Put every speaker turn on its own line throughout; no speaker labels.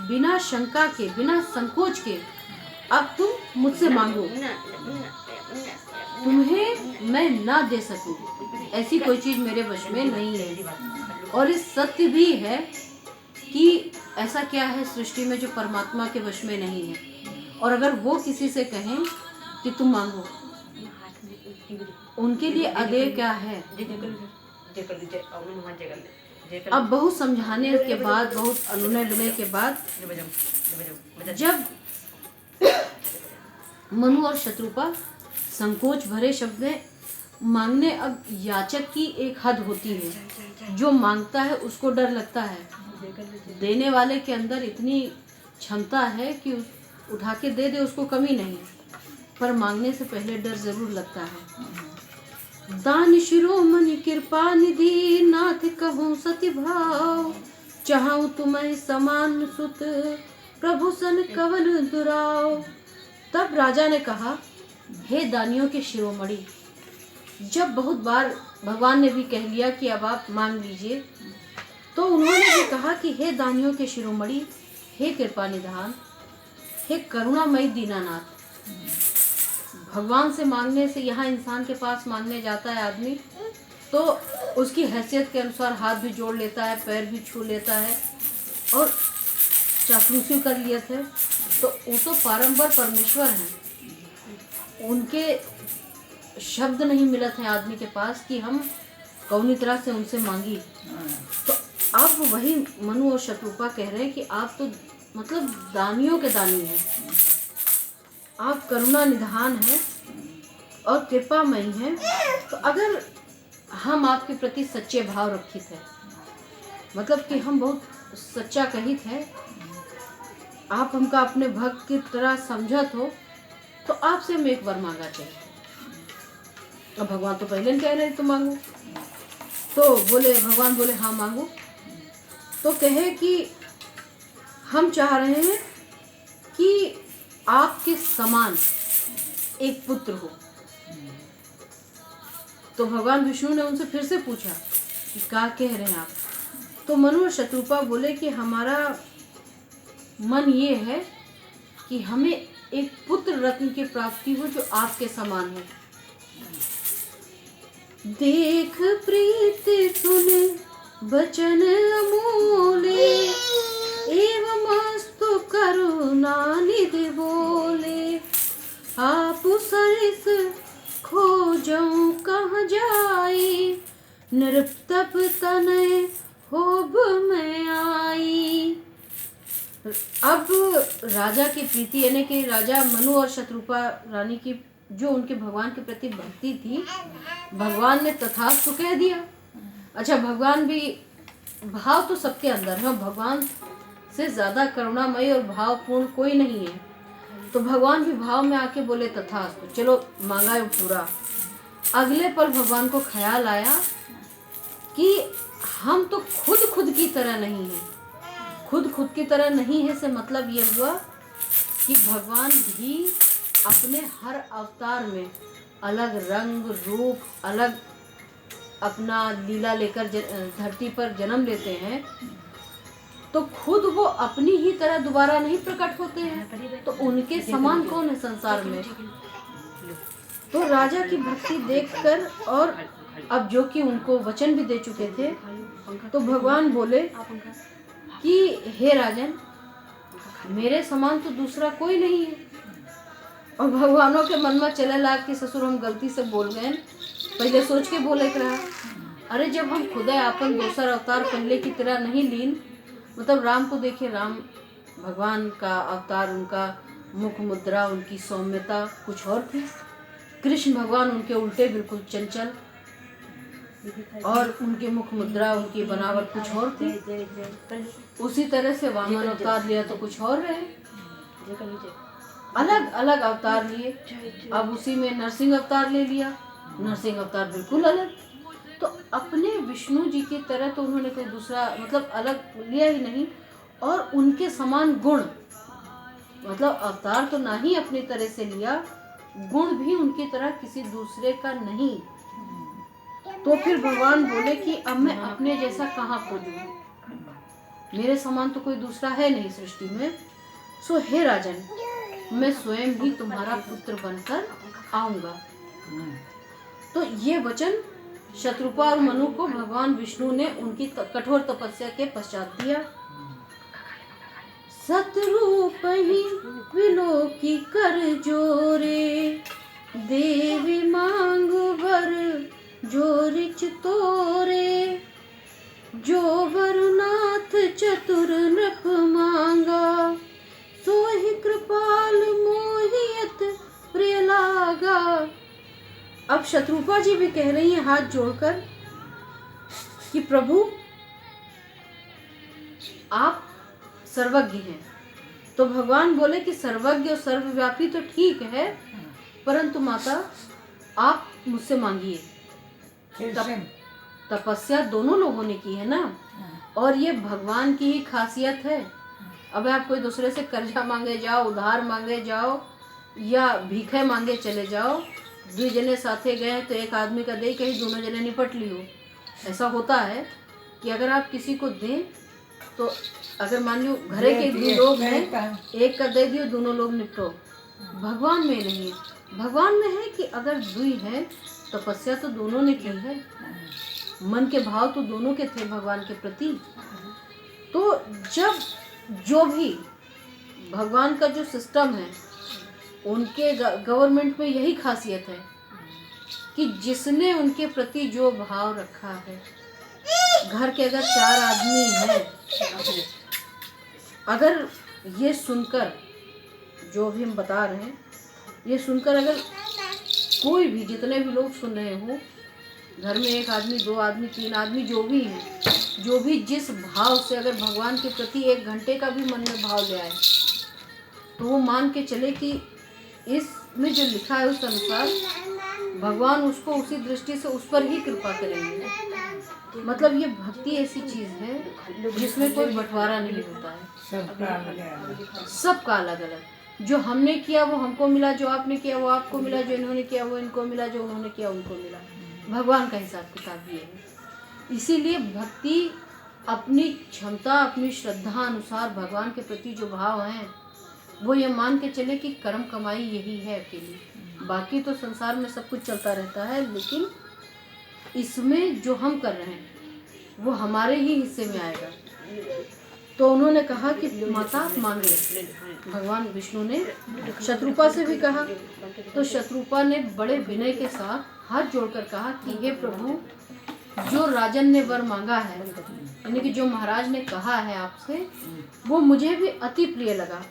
बिना शंका के, बिना संकोच के अब तुम मुझसे मांगो, तुम्हें मैं ना दे सकूं, ऐसी कोई चीज मेरे वश में नहीं है। और इस सत्य भी है कि ऐसा क्या है सृष्टि में जो परमात्मा के वश में नहीं है। और अगर वो किसी से कहें कि तुम मांगो, उनके लिए अदेय क्या है। अब बहुत समझाने के बाद, बहुत अनुनय लेने के बाद, जब मनु और शत्रुपा संकोच भरे शब्द में मांगने, अब याचक की एक हद होती है, जो मांगता है उसको डर लगता है, देने वाले के अंदर इतनी क्षमता है कि उठा के दे दे, उसको कमी नहीं, पर मांगने से पहले डर जरूर लगता है। दान शिरोमणि कृपा निधि, नाथ कहूँ सति भाव, चाहूँ तुम्हें समान सुत, प्रभु सन कवन दुराव। तब राजा ने कहा, हे दानियों के शिरोमणि, जब बहुत बार भगवान ने भी कह लिया कि अब आप मांग लीजिए, तो उन्होंने भी कहा कि हे दानियों के शिरोमणि, हे कृपा निधान, हे करुणामयी दीनानाथ। भगवान से मांगने से, यहाँ इंसान के पास मांगने जाता है आदमी तो उसकी हैसियत के अनुसार हाथ भी जोड़ लेता है, पैर भी छू लेता है और चापलूसी कर लिए थे। तो वो तो पारंबर परमेश्वर हैं, उनके शब्द नहीं मिलत हैं आदमी के पास कि हम कौनी तरह से उनसे मांगी। तो अब वही मनु और शत्रुपा कह रहे हैं कि आप तो मतलब दानियों के दानी हैं, आप करुणा निधान हैं और कृपामयी हैं। तो अगर हम आपके प्रति सच्चे भाव रखित है, मतलब कि हम बहुत सच्चा कहित है, आप हमका अपने भक्त की तरह समझत हो, तो आपसे हम एक बार मांगा चाहिए। अब भगवान तो पहले कह रहे तो मांगो, तो बोले, भगवान बोले हाँ मांगो। तो कहे कि हम चाह रहे हैं कि आपके समान एक पुत्र हो। तो भगवान विष्णु ने उनसे फिर से पूछा कि क्या कह रहे हैं आप। तो मनु और शत्रुपा बोले कि हमारा मन ये है कि हमें एक पुत्र रत्न की प्राप्ति हो जो आपके समान है। देख प्रीति सुन बचन अमोले, एवं मस्तु करुणा निधि बोले, आप सरिस खोजऊं कहाँ जाई, नृतप तनय होब में आई। अब राजा की प्रीति, यानी कि राजा मनु और शत्रुपा रानी की जो उनके भगवान के प्रति भक्ति थी, भगवान ने तथास्तु कह दिया। अच्छा, भगवान भी, भाव तो सबके अंदर है, भगवान से ज़्यादा करुणामयी और भावपूर्ण कोई नहीं है। तो भगवान भी भाव में आके बोले तथास्तु, चलो मांगा पूरा। अगले पल भगवान को ख्याल आया कि हम तो खुद की तरह नहीं है। खुद की तरह नहीं है से मतलब ये हुआ कि भगवान भी अपने हर अवतार में अलग रंग रूप, अलग अपना लीला लेकर धरती पर जन्म लेते हैं। तो खुद वो अपनी ही तरह दोबारा नहीं प्रकट होते हैं, तो उनके समान कौन है संसार में। तो राजा की भक्ति देखकर, और अब जो कि उनको वचन भी दे चुके थे, तो भगवान बोले कि हे राजन, मेरे समान तो दूसरा कोई नहीं है। और भगवानों के मन में चले ला कि ससुर हम गलती से बोल गए, पहले सोच के बोले के रहा, अरे जब हम खुदा अपन दूसरा अवतार पहले की तरह नहीं लीन, मतलब राम को देखिए, राम भगवान का अवतार, उनका मुख मुद्रा, उनकी सौम्यता कुछ और थी। कृष्ण भगवान उनके उल्टे बिल्कुल चंचल, और उनके मुख मुद्रा, उनकी बनावट कुछ और थी। उसी तरह से वामन अवतार लिया तो कुछ और रहे, अलग अलग अवतार लिए। अब उसी में नरसिंह अवतार ले लिया, नरसिंह अवतार बिल्कुल अलग। तो अपने विष्णु जी की तरह तो उन्होंने कोई दूसरा मतलब अलग लिया ही नहीं, और उनके समान गुण, मतलब अवतार तो ना ही अपनी तरह से लिया, गुण भी उनकी तरह किसी दूसरे का नहीं। तो फिर भगवान बोले कि अब मैं अपने जैसा कहाँ खोजूं। मेरे समान तो कोई दूसरा है नहीं सृष्टि में, सो हे राजन, मैं स्वयं ही तुम्हारा पुत्र बनकर आऊंगा। तो ये वचन शत्रुपा और मनु को भगवान विष्णु ने उनकी कठोर तपस्या के पश्चात दिया। सतरूप ही विलोकी कर जोरे, देवी मांग वर जोरिच तोरे, जो वरुनाथ चतुर नृप मांगा, सोहि कृपाल मोहियत प्रिय लागा। अब शत्रुपा जी भी कह रही हैं हाथ जोड़कर कि प्रभु आप सर्वज्ञ हैं। तो भगवान बोले कि सर्वज्ञ और सर्वव्यापी तो ठीक है, परंतु माता आप मुझसे मांगिए। तपस्या दोनों लोगों ने की है ना, और ये भगवान की ही खासियत है। अब आप कोई दूसरे से कर्जा मांगे जाओ, उधार मांगे जाओ या भीखे मांगे चले जाओ, दो जने साथे गए तो एक आदमी का दे कहीं दोनों जने निपट लियो। ऐसा होता है कि अगर आप किसी को दें तो अगर मान लो घरे के दो लोग हैं, एक का दे दियो, दोनों लोग निपटो। भगवान में नहीं है। भगवान में है कि अगर दुई है, तपस्या तो दोनों ने की है, मन के भाव तो दोनों के थे भगवान के प्रति। तो जब जो भी भगवान का जो सिस्टम है, उनके गवर्नमेंट में यही खासियत है कि जिसने उनके प्रति जो भाव रखा है, घर के अगर 4 आदमी हैं, अगर ये सुनकर जो भी हम बता रहे हैं, ये सुनकर अगर कोई भी, जितने भी लोग सुन रहे हो, घर में 1 आदमी, 2 आदमी, 3 आदमी, जो भी हैं, जो भी जिस भाव से अगर भगवान के प्रति 1 घंटे का भी मन में भाव ले आए, तो वो मान के चले कि इसमें जो लिखा है उस अनुसार भगवान उसको उसी दृष्टि से उस पर ही कृपा करेंगे। मतलब ये भक्ति ऐसी चीज है जिसमें कोई बंटवारा नहीं होता है, सबका अलग अलग। जो हमने किया वो हमको मिला, जो आपने किया वो आपको मिला, जो इन्होंने किया वो इनको मिला, जो उन्होंने किया उनको मिला। भगवान का हिसाब किताब ये है। इसीलिए भक्ति अपनी क्षमता, अपनी श्रद्धा अनुसार भगवान के प्रति जो भाव हैं, वो ये मान के चले कि कर्म कमाई यही है अकेली। बाकी तो संसार में सब कुछ चलता रहता है, लेकिन इसमें जो हम कर रहे हैं वो हमारे ही हिस्से में आएगा। तो उन्होंने कहा कि माता आप मांगे। भगवान विष्णु ने शत्रुपा से भी कहा, तो शत्रुपा ने बड़े विनय के साथ हाथ जोड़कर कहा कि हे प्रभु, जो राजन ने वर मांगा है, यानी कि जो महाराज ने कहा है आपसे, वो मुझे भी अति प्रिय लगा,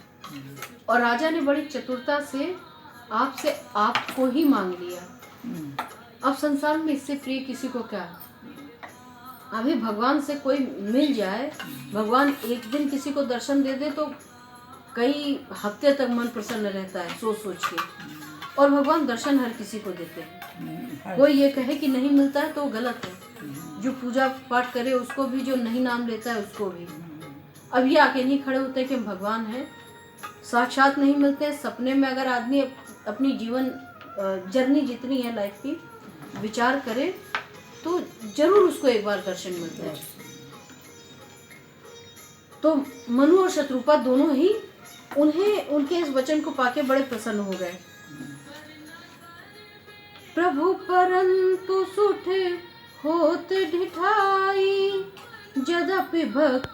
और राजा ने बड़ी चतुरता से आपसे आपको ही मांग लिया। अब संसार में इससे प्रिय किसी को क्या। अभी भगवान से कोई मिल जाए, भगवान एक दिन किसी को दर्शन दे दे तो कई हफ्ते तक मन प्रसन्न रहता है सोच सोच के, और भगवान दर्शन हर किसी को देते हैं। कोई ये कहे कि नहीं मिलता है तो गलत है। जो पूजा पाठ करे उसको भी, जो नहीं नाम लेता है उसको भी। अब ये आके नहीं खड़े होते कि हम भगवान हैं, साक्षात नहीं मिलते। सपने में अगर आदमी अपनी जीवन जर्नी जितनी है लाइफ की विचार करे तो जरूर उसको एक बार दर्शन मिलता है। तो मनु और शत्रुपा दोनों ही उन्हें उनके इस वचन को पाके बड़े प्रसन्न हो गए। प्रभु परंतु सुठ होत ढिठाई, जदपि भक्त